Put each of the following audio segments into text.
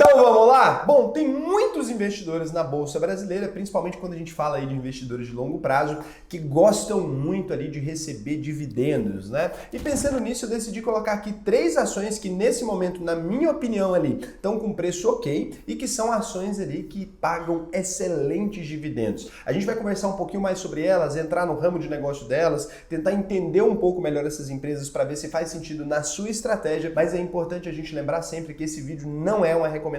Então vamos lá? Bom, tem muitos investidores na Bolsa Brasileira, principalmente quando a gente fala aí de investidores de longo prazo, que gostam muito ali de receber dividendos, né? E pensando nisso, eu decidi colocar aqui 3 ações que nesse momento, na minha opinião ali, estão com preço ok e que são ações ali que pagam excelentes dividendos. A gente vai conversar um pouquinho mais sobre elas, entrar no ramo de negócio delas, tentar entender um pouco melhor essas empresas para ver se faz sentido na sua estratégia, mas é importante a gente lembrar sempre que esse vídeo não é uma recomendação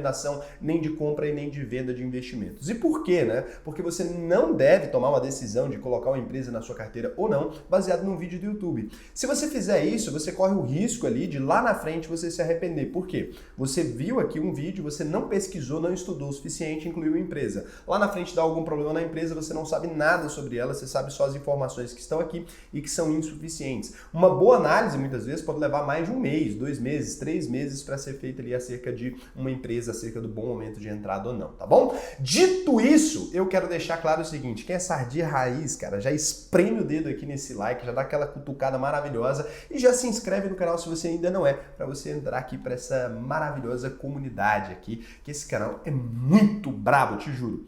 nem de compra e nem de venda de investimentos. E por quê, né? Porque você não deve tomar uma decisão de colocar uma empresa na sua carteira ou não, baseado num vídeo do YouTube. Se você fizer isso, você corre o risco ali de lá na frente você se arrepender. Por quê? Você viu aqui um vídeo, você não pesquisou, não estudou o suficiente, incluiu a empresa. Lá na frente dá algum problema na empresa, você não sabe nada sobre ela, você sabe só as informações que estão aqui e que são insuficientes. Uma boa análise, muitas vezes, pode levar mais de um mês, 2 meses, 3 meses para ser feita ali acerca de uma empresa, acerca do bom momento de entrada ou não, tá bom? Dito isso, eu quero deixar claro o seguinte, quem é sardinha raiz, cara, já espreme o dedo aqui nesse like, já dá aquela cutucada maravilhosa e já se inscreve no canal se você ainda não é, para você entrar aqui para essa maravilhosa comunidade aqui, que esse canal é muito brabo, te juro.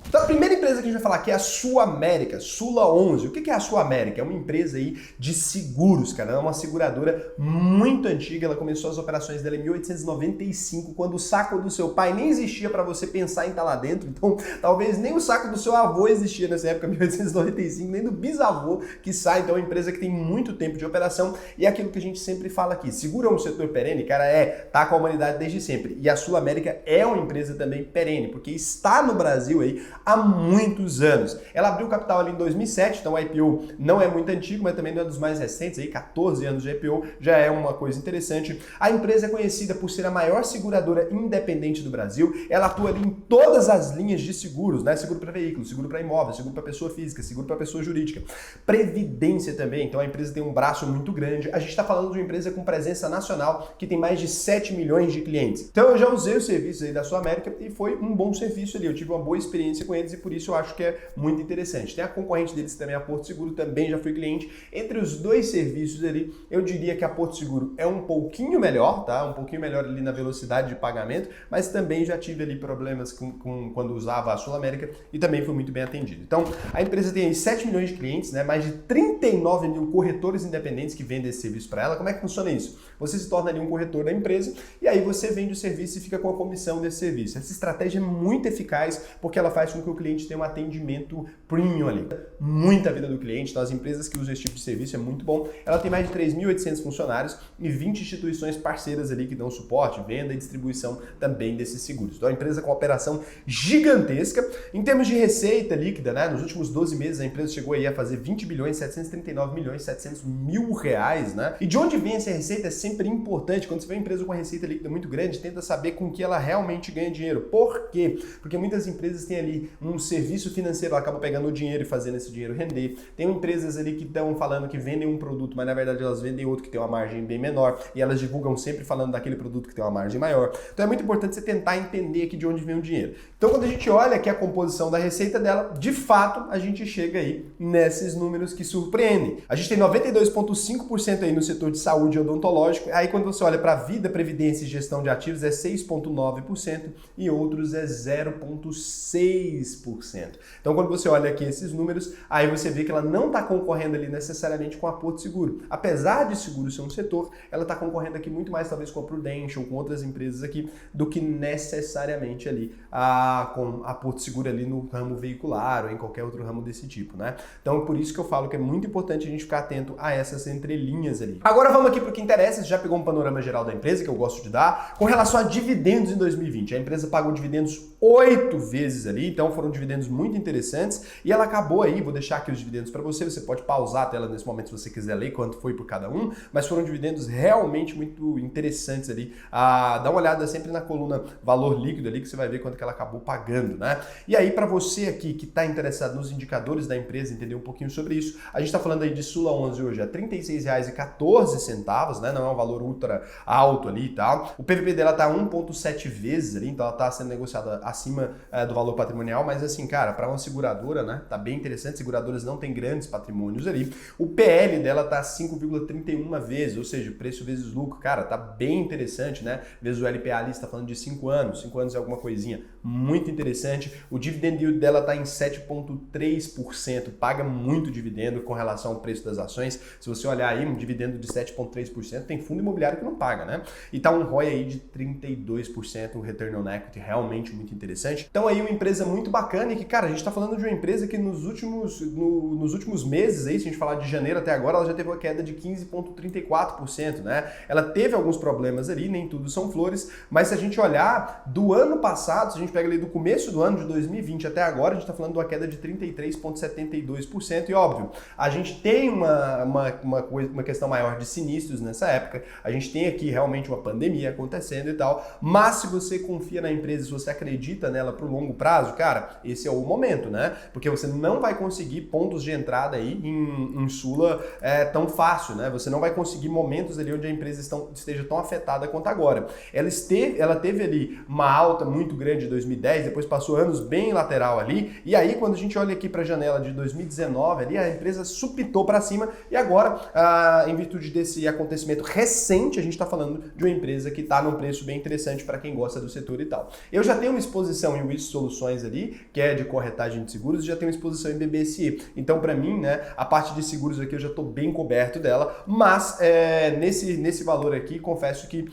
Então a primeira empresa que a gente vai falar aqui é a SulAmérica, Sula 11. O que é a SulAmérica? É uma empresa aí de seguros, cara. É uma seguradora muito antiga. Ela começou as operações dela em 1895, quando o saco do seu pai nem existia para você pensar em estar lá dentro. Então, talvez nem o saco do seu avô existia nessa época, 1895, nem do bisavô que sai. Então, é uma empresa que tem muito tempo de operação e é aquilo que a gente sempre fala aqui. Seguro é um setor perene, cara, tá com a humanidade desde sempre. E a SulAmérica é uma empresa também perene, porque está no Brasil aí há muitos anos. Ela abriu capital ali em 2007, então o IPO não é muito antigo, mas também não é dos mais recentes, aí 14 anos de IPO já é uma coisa interessante. A empresa é conhecida por ser a maior seguradora independente do Brasil. Ela atua ali em todas as linhas de seguros, né? Seguro para veículo, seguro para imóvel, seguro para pessoa física, seguro para pessoa jurídica. Previdência também, então a empresa tem um braço muito grande. A gente está falando de uma empresa com presença nacional que tem mais de 7 milhões de clientes. Então eu já usei os serviços aí da SulAmérica e foi um bom serviço ali. Eu tive uma boa experiência com eles e por isso eu acho que é muito interessante. Tem a concorrente deles também, a Porto Seguro, também já fui cliente. Entre os dois serviços ali, eu diria que a Porto Seguro é um pouquinho melhor, tá? Um pouquinho melhor ali na velocidade de pagamento, mas também já tive ali problemas quando usava a SulAmérica e também foi muito bem atendido. Então, a empresa tem aí 7 milhões de clientes, né? Mais de 39 mil corretores independentes que vendem esse serviço para ela. Como é que funciona isso? Você se torna ali um corretor da empresa e aí você vende o serviço e fica com a comissão desse serviço. Essa estratégia é muito eficaz porque ela faz com que o cliente tenha um atendimento premium ali. Muita vida do cliente, então as empresas que usam esse tipo de serviço é muito bom. Ela tem mais de 3.800 funcionários e 20 instituições parceiras ali que dão suporte, venda e distribuição também desses seguros. Então a empresa com uma operação gigantesca. Em termos de receita líquida, né, nos últimos 12 meses a empresa chegou aí a fazer 20 bilhões, 739 milhões, 700 mil reais, né? E de onde vem essa receita é sempre importante. Quando você vê uma empresa com uma receita líquida muito grande, tenta saber com que ela realmente ganha dinheiro. Por quê? Porque muitas empresas têm ali um serviço financeiro, ela acaba pegando o dinheiro e fazendo esse dinheiro render. Tem empresas ali que estão falando que vendem um produto, mas na verdade elas vendem outro que tem uma margem bem menor e elas divulgam sempre falando daquele produto que tem uma margem maior. Então é muito importante você tentar entender aqui de onde vem o dinheiro. Então quando a gente olha aqui a composição da receita dela, de fato a gente chega aí nesses números que surpreendem. A gente tem 92,5% aí no setor de saúde odontológico, aí quando você olha para vida, previdência e gestão de ativos é 6,9% e outros é 0,6%. Então, quando você olha aqui esses números, aí você vê que ela não está concorrendo ali necessariamente com a Porto Seguro. Apesar de seguro ser um setor, ela está concorrendo aqui muito mais talvez com a Prudential, com outras empresas aqui, do que necessariamente ali com a Porto Seguro ali no ramo veicular ou em qualquer outro ramo desse tipo, né? Então, por isso que eu falo que é muito importante a gente ficar atento a essas entrelinhas ali. Agora vamos aqui para o que interessa, você já pegou um panorama geral da empresa, que eu gosto de dar, com relação a dividendos em 2020. A empresa pagou dividendos 8 vezes ali, então foram dividendos muito interessantes e ela acabou aí, vou deixar aqui os dividendos para você pode pausar a tela nesse momento se você quiser ler quanto foi por cada um, mas foram dividendos realmente muito interessantes ali. Dá uma olhada sempre na coluna valor líquido ali que você vai ver quanto que ela acabou pagando, né? E aí para você aqui que está interessado nos indicadores da empresa, entender um pouquinho sobre isso, a gente está falando aí de Sula 11 hoje a R$ 36,14, né? Não é um valor ultra alto ali e tal. O PVP dela tá 1,7 vezes ali, então ela está sendo negociada acima do valor patrimonial, mas assim, cara, para uma seguradora, né, tá bem interessante, seguradoras não têm grandes patrimônios ali, o PL dela tá 5,31 vezes, ou seja, preço vezes lucro, cara, tá bem interessante, né, vezes o LPA ali está falando de 5 anos, 5 anos é alguma coisinha, muito interessante, o dividend yield dela tá em 7,3%, paga muito dividendo com relação ao preço das ações, se você olhar aí, um dividendo de 7,3%, tem fundo imobiliário que não paga, né, e tá um ROI aí de 32%, um return on equity realmente muito interessante. Então aí uma empresa muito bacana e que, cara, a gente tá falando de uma empresa que nos últimos meses aí, se a gente falar de janeiro até agora, ela já teve uma queda de 15,34%, né? Ela teve alguns problemas ali, nem tudo são flores, mas se a gente olhar do ano passado, se a gente pega ali do começo do ano de 2020 até agora, a gente tá falando de uma queda de 33,72% e óbvio, a gente tem uma questão maior de sinistros nessa época, a gente tem aqui realmente uma pandemia acontecendo e tal, mas se você confia na empresa, se você acredita nela pro longo prazo, cara, esse é o momento, né? Porque você não vai conseguir pontos de entrada aí em Sula tão fácil, né? Você não vai conseguir momentos ali onde a empresa esteja tão afetada quanto agora. Ela teve ali uma alta muito grande em 2010, depois passou anos bem lateral ali, e aí quando a gente olha aqui para a janela de 2019 ali, a empresa supitou para cima e agora, em virtude desse acontecimento recente, a gente está falando de uma empresa que está num preço bem interessante para quem gosta do setor e tal. Eu já tenho uma exposição em WIS Soluções ali, que é de corretagem de seguros, e já tenho uma exposição em BBSE. Então, para mim, né, a parte de seguros aqui eu já estou bem coberto dela, mas nesse valor aqui, confesso que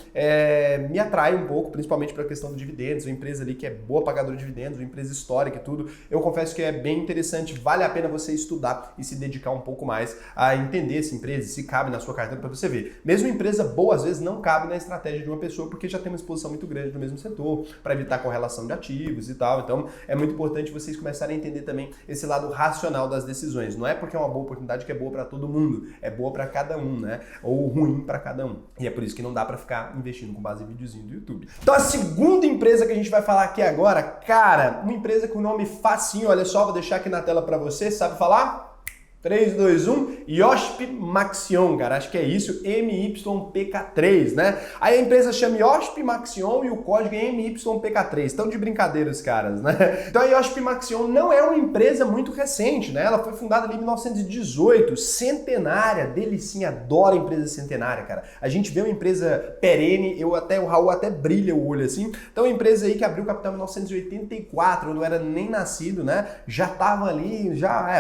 me atrai um pouco, principalmente para a questão do dividendos, uma empresa ali que é boa pagadora de dividendos, uma empresa histórica e tudo. Eu confesso que é bem interessante, vale a pena você estudar e se dedicar um pouco mais a entender essa empresa, se cabe na sua carteira para você ver. Mesmo empresa boa, às vezes, não cabe na estratégia de uma pessoa, porque já tem uma exposição muito grande no mesmo setor, para evitar correlação de ativos e tal. Então, é muito importante vocês começarem a entender também esse lado racional das decisões. Não é porque é uma boa oportunidade que é boa para todo mundo, é boa para cada um, né? Ou ruim para cada um. E é por isso que não dá para ficar investindo com base em videozinho do YouTube. Então, a segunda empresa que a gente vai falar aqui agora, cara, uma empresa com nome facinho, olha só, vou deixar aqui na tela para você, sabe falar? 3, 2, 1, Iochpe Maxion, cara, acho que é isso, MYPK3, né? Aí a empresa chama Iochpe Maxion e o código é MYPK3, estão de brincadeira os caras, né? Então a Iochpe Maxion não é uma empresa muito recente, né? Ela foi fundada ali em 1918, centenária, delicinha, adoro a empresa centenária, cara. A gente vê uma empresa perene, o Raul até brilha o olho assim, então uma empresa aí que abriu capital em 1984, eu não era nem nascido, né? Já tava ali,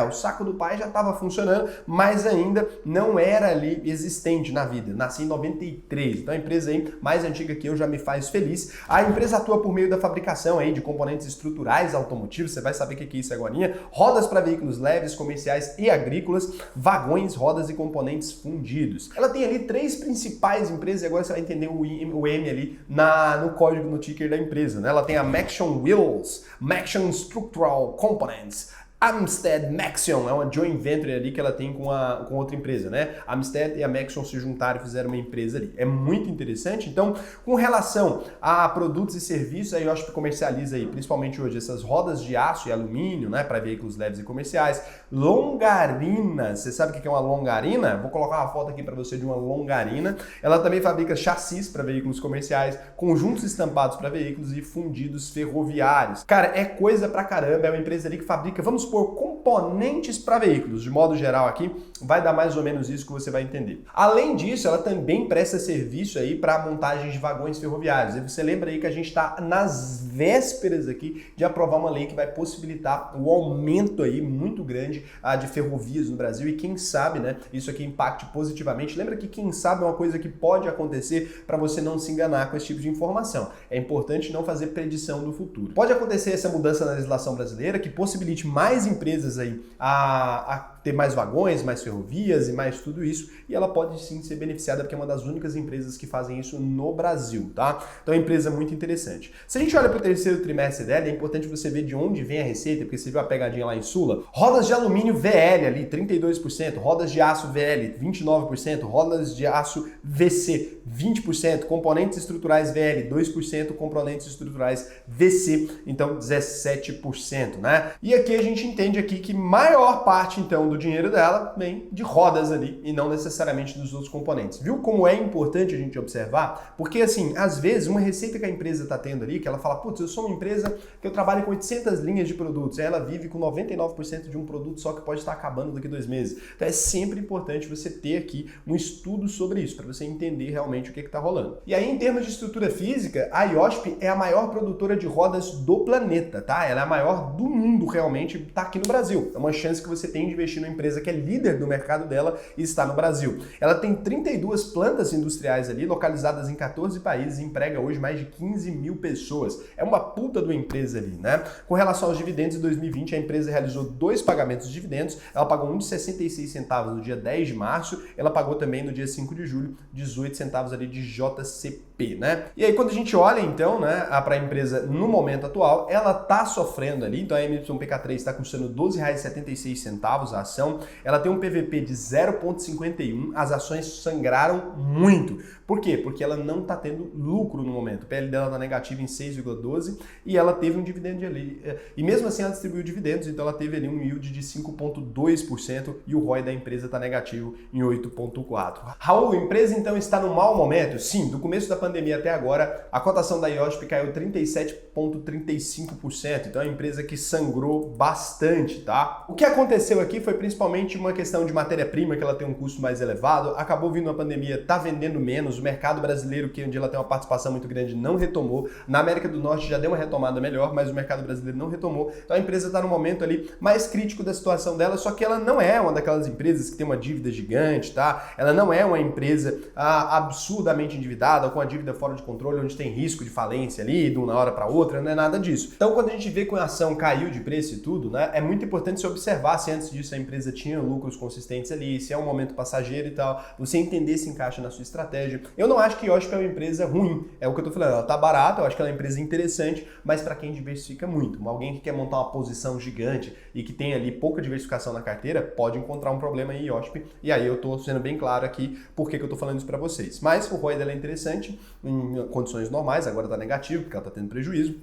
o saco do pai já tava funcionando, mas ainda não era ali existente na vida. Nasci em 93, então a empresa aí mais antiga que eu já me faz feliz. A empresa atua por meio da fabricação aí de componentes estruturais automotivos, você vai saber o que é isso agorinha, rodas para veículos leves, comerciais e agrícolas, vagões, rodas e componentes fundidos. Ela tem ali 3 principais empresas e agora você vai entender o M ali no código, no ticker da empresa, né? Ela tem a Maxion Wheels, Maxion Structural Components, Amstead Maxion é uma joint venture ali que ela tem com outra empresa, né? A Amstead e a Maxion se juntaram e fizeram uma empresa ali. É muito interessante. Então, com relação a produtos e serviços, aí eu acho que comercializa aí, principalmente hoje, essas rodas de aço e alumínio, né? Para veículos leves e comerciais. Longarina, você sabe o que é uma longarina? Vou colocar uma foto aqui para você de uma longarina. Ela também fabrica chassis para veículos comerciais, conjuntos estampados para veículos e fundidos ferroviários. Cara, é coisa pra caramba. É uma empresa ali que fabrica, vamos por componentes para veículos, de modo geral aqui, vai dar mais ou menos isso que você vai entender. Além disso, ela também presta serviço aí para montagem de vagões ferroviários. E você lembra aí que a gente está nas vésperas aqui de aprovar uma lei que vai possibilitar o aumento aí muito grande de ferrovias no Brasil e quem sabe, né, isso aqui impacte positivamente. Lembra que quem sabe é uma coisa que pode acontecer para você não se enganar com esse tipo de informação. É importante não fazer predição do futuro. Pode acontecer essa mudança na legislação brasileira que possibilite mais empresas aí a ter mais vagões, mais ferrovias e mais tudo isso, e ela pode sim ser beneficiada porque é uma das únicas empresas que fazem isso no Brasil, tá? Então é uma empresa muito interessante. Se a gente olha para o terceiro trimestre dela, é importante você ver de onde vem a receita, porque você viu a pegadinha lá em Sula. Rodas de alumínio VL ali, 32%, rodas de aço VL, 29%, rodas de aço VC, 20%, componentes estruturais VL, 2%, componentes estruturais VC, então 17%, né? E aqui a gente entende aqui que maior parte, então, grão do dinheiro dela vem de rodas ali e não necessariamente dos outros componentes. Viu como é importante a gente observar? Porque assim, às vezes uma receita que a empresa está tendo ali, que ela fala, putz, eu sou uma empresa que eu trabalho com 800 linhas de produtos, aí ela vive com 99% de um produto só que pode estar acabando daqui a 2 meses. Então é sempre importante você ter aqui um estudo sobre isso, para você entender realmente o que está rolando. E aí, em termos de estrutura física, a IOSP é a maior produtora de rodas do planeta, tá? Ela é a maior do mundo realmente, está aqui no Brasil. É uma chance que você tem de investir numa empresa que é líder do mercado dela e está no Brasil. Ela tem 32 plantas industriais ali, localizadas em 14 países e emprega hoje mais de 15 mil pessoas. É uma puta de uma empresa ali, né? Com relação aos dividendos, em 2020 a empresa realizou 2 pagamentos de dividendos. Ela pagou um de 66 centavos no dia 10 de março, ela pagou também no dia 5 de julho 18 centavos ali de JCP, né? E aí quando a gente olha então, né, para a empresa no momento atual, ela tá sofrendo ali, então a MYPK3 está custando R$ 12,76 a ação, ela tem um PVP de 0,51, as ações sangraram muito. Por quê? Porque ela não está tendo lucro no momento. O PL dela está negativo em 6,12 e ela teve um dividendo ali. E mesmo assim ela distribuiu dividendos, então ela teve ali um yield de 5,2% e o ROI da empresa está negativo em 8,4%. Raul, a empresa então está no mau momento? Sim, do começo da pandemia até agora, a cotação da IOSP caiu 37,35%, então é uma empresa que sangrou bastante, tá? O que aconteceu aqui foi principalmente uma questão de matéria-prima, que ela tem um custo mais elevado, acabou vindo a pandemia, tá vendendo menos, o mercado brasileiro, que onde ela tem uma participação muito grande, não retomou. Na América do Norte já deu uma retomada melhor, mas o mercado brasileiro não retomou. Então a empresa está no momento ali mais crítico da situação dela, só que ela não é uma daquelas empresas que tem uma dívida gigante, tá? Ela não é uma empresa absurdamente endividada, com a dívida fora de controle, onde tem risco de falência ali, de uma hora para outra, não é nada disso. Então quando a gente vê que a ação caiu de preço e tudo, né, é muito importante se observar se antes disso a empresa tinha lucros consistentes ali, se é um momento passageiro e tal, você entender se encaixa na sua estratégia. Eu não acho que IOSP é uma empresa ruim, é o que eu tô falando, ela tá barata, eu acho que ela é uma empresa interessante, mas para quem diversifica muito, alguém que quer montar uma posição gigante e que tem ali pouca diversificação na carteira, pode encontrar um problema em IOSP, e aí eu tô sendo bem claro aqui por que eu tô falando isso para vocês. Mas o ROI dela é interessante, em condições normais, agora tá negativo, porque ela tá tendo prejuízo.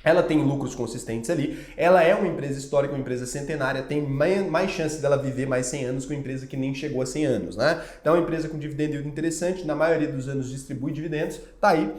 Ela tem lucros consistentes ali, ela é uma empresa histórica, uma empresa centenária, tem mais chance dela viver mais 100 anos que uma empresa que nem chegou a 100 anos, né? Então é uma empresa com dividendo interessante, na maioria dos anos distribui dividendos, tá aí,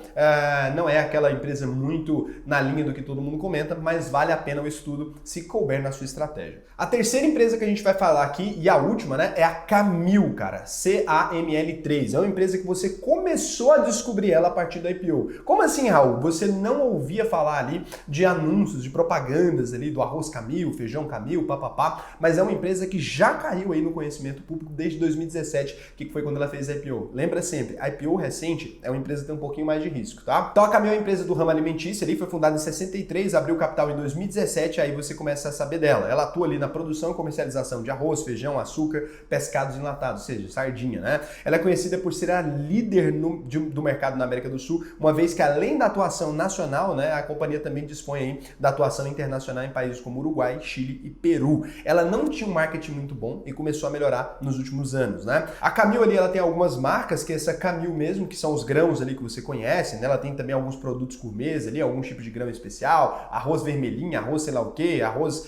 não é aquela empresa muito na linha do que todo mundo comenta, mas vale a pena o estudo se couber na sua estratégia. A terceira empresa que a gente vai falar aqui, e a última, né, é a Camil, cara, CAML3, é uma empresa que você começou a descobrir ela a partir da IPO. Como assim, Raul? Você não ouvia falar ali de anúncios, de propagandas ali do arroz Camil, feijão Camil, papapá, mas é uma empresa que já caiu aí no conhecimento público desde 2017, que foi quando ela fez a IPO. Lembra sempre, a IPO recente é uma empresa que tem um pouquinho mais de risco, tá? Então a Camil é uma empresa do ramo alimentício, ali foi fundada em 63, abriu capital em 2017, aí você começa a saber dela. Ela atua ali na produção e comercialização de arroz, feijão, açúcar, pescados enlatados, ou seja, sardinha, né? Ela é conhecida por ser a líder do mercado na América do Sul, uma vez que além da atuação nacional, né, a companhia também dispõe aí da atuação internacional em países como Uruguai, Chile e Peru. Ela não tinha um marketing muito bom e começou a melhorar nos últimos anos, né? A Camil ali, ela tem algumas marcas, que é essa Camil mesmo, que são os grãos ali que você conhece, né? Ela tem também alguns produtos gourmets ali, algum tipo de grão especial, arroz vermelhinho, arroz sei lá o que, arroz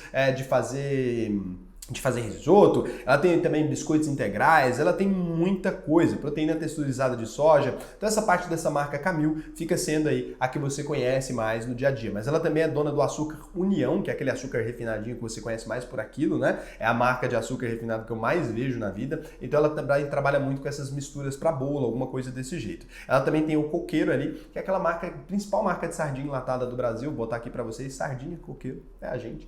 de fazer risoto, ela tem também biscoitos integrais, ela tem muita coisa, proteína texturizada de soja, então essa parte dessa marca Camil fica sendo aí a que você conhece mais no dia a dia, mas ela também é dona do açúcar União, que é aquele açúcar refinadinho que você conhece mais por aquilo, né? É a marca de açúcar refinado que eu mais vejo na vida, então ela também trabalha muito com essas misturas para bolo, alguma coisa desse jeito. Ela também tem o Coqueiro ali, que é aquela marca, principal marca de sardinha enlatada do Brasil, vou botar aqui para vocês, sardinha, Coqueiro, é a gente.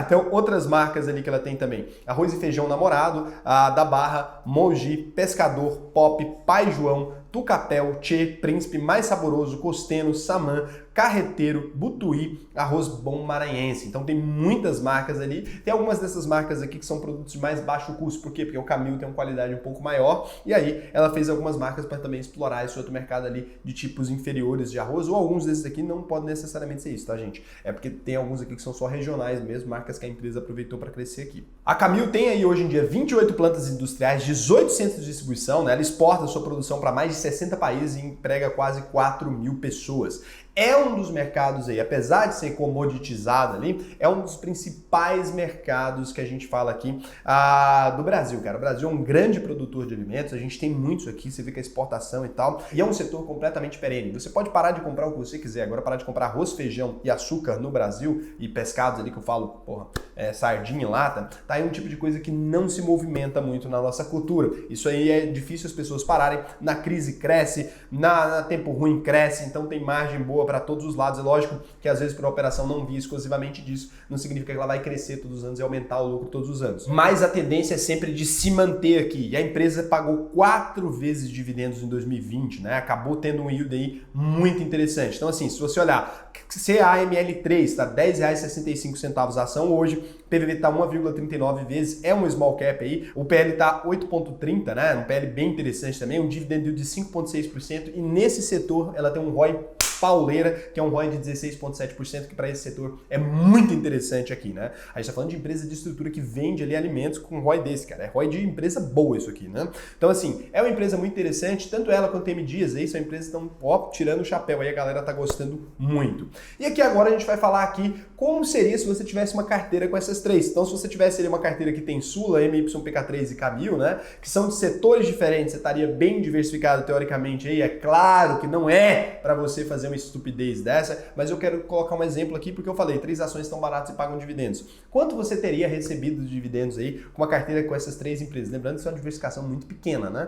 Então outras marcas ali que ela tem também, arroz e feijão namorado, da Barra, Mogi, Pescador, Pop, Pai João, Tucapel, Tchê, Príncipe, Mais Saboroso, Costeno, Samã, Carreteiro, Butuí, Arroz Bom Maranhense. Então tem muitas marcas ali. Tem algumas dessas marcas aqui que são produtos de mais baixo custo. Por quê? Porque o Camil tem uma qualidade um pouco maior. E aí ela fez algumas marcas para também explorar esse outro mercado ali de tipos inferiores de arroz. Ou alguns desses aqui não podem necessariamente ser isso, tá, gente? É porque tem alguns aqui que são só regionais mesmo, marcas que a empresa aproveitou para crescer aqui. A Camil tem aí hoje em dia 28 plantas industriais, 18 centros de distribuição, né? Ela exporta sua produção para mais de 60 países e emprega quase 4 mil pessoas. é um dos mercados aí, apesar de ser comoditizado ali, é um dos principais mercados que a gente fala aqui do Brasil, cara. O Brasil é um grande produtor de alimentos, a gente tem muitos aqui, você vê que a exportação e tal, e é um setor completamente perene. Você pode parar de comprar o que você quiser, agora parar de comprar arroz, feijão e açúcar no Brasil, e pescados ali que eu falo, porra, sardinha em lata, tá aí um tipo de coisa que não se movimenta muito na nossa cultura. Isso aí é difícil as pessoas pararem, na crise cresce, na tempo ruim cresce, então tem margem boa para todos os lados. É lógico que às vezes por uma operação não vir exclusivamente disso, não significa que ela vai crescer todos os anos e aumentar o lucro todos os anos. Mas a tendência é sempre de se manter aqui. E a empresa pagou 4 vezes dividendos em 2020, né? Acabou tendo um yield aí muito interessante. Então assim, se você olhar, CAML3 tá R$10,65 a ação hoje, PVV tá 1,39 vezes, é um small cap aí, o PL tá 8,30, né? Um PL bem interessante também, um dividend yield de 5,6% e nesse setor ela tem um ROI pauleira, que é um ROI de 16,7%, que para esse setor é muito interessante aqui, né? A gente tá falando de empresa de estrutura que vende ali alimentos com ROI desse, cara. É ROI de empresa boa isso aqui, né? Então, assim, é uma empresa muito interessante, tanto ela quanto a M Dias aí, são empresas que estão, ó, tirando o chapéu aí, a galera tá gostando muito. E aqui agora a gente vai falar aqui como seria se você tivesse uma carteira com essas três. Então, se você tivesse ali uma carteira que tem Sula, MYPK3 e Camil, né? Que são de setores diferentes, você estaria bem diversificado teoricamente aí. É claro que não é para você fazer uma estupidez dessa, mas eu quero colocar um exemplo aqui porque eu falei, 3 ações tão baratas e pagam dividendos. Quanto você teria recebido de dividendos aí com uma carteira com essas 3 empresas? Lembrando que isso é uma diversificação muito pequena, né?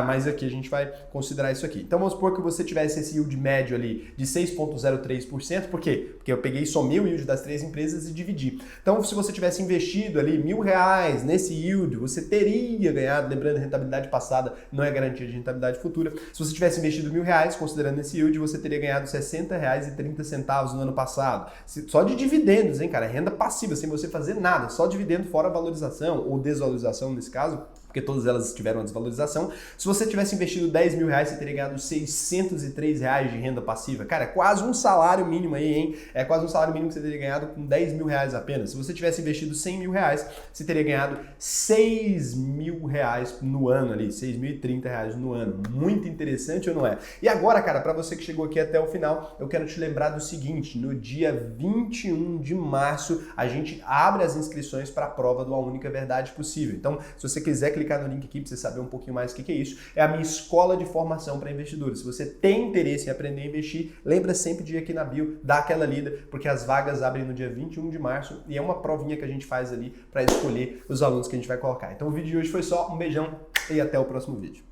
Mas aqui a gente vai considerar isso aqui. Então vamos supor que você tivesse esse yield médio ali de 6,03%, por quê? Porque eu peguei e somei o yield das 3 empresas e dividi. Então se você tivesse investido ali R$1.000 nesse yield, você teria ganhado, lembrando a rentabilidade passada não é garantia de rentabilidade futura, se você tivesse investido R$1.000 considerando esse yield, você teria ganhado R$60,30 no ano passado. Só de dividendos, hein, cara? Renda passiva, sem você fazer nada, só dividendo fora valorização ou desvalorização nesse caso, porque todas elas tiveram uma desvalorização. Se você tivesse investido R$10.000, você teria ganhado R$603 de renda passiva. Cara, é quase um salário mínimo aí, hein? É quase um salário mínimo que você teria ganhado com R$10.000 apenas. Se você tivesse investido R$100.000, você teria ganhado R$6.000 no ano ali, R$6.030 no ano. Muito interessante ou não é? E agora, cara, para você que chegou aqui até o final, eu quero te lembrar do seguinte, no dia 21 de março, a gente abre as inscrições para a prova do A Única Verdade Possível. Então, se você quiser clicar no link aqui para você saber um pouquinho mais o que é isso. É a minha escola de formação para investidores. Se você tem interesse em aprender a investir, lembra sempre de ir aqui na bio, dar aquela lida, porque as vagas abrem no dia 21 de março e é uma provinha que a gente faz ali para escolher os alunos que a gente vai colocar. Então o vídeo de hoje foi só, um beijão e até o próximo vídeo.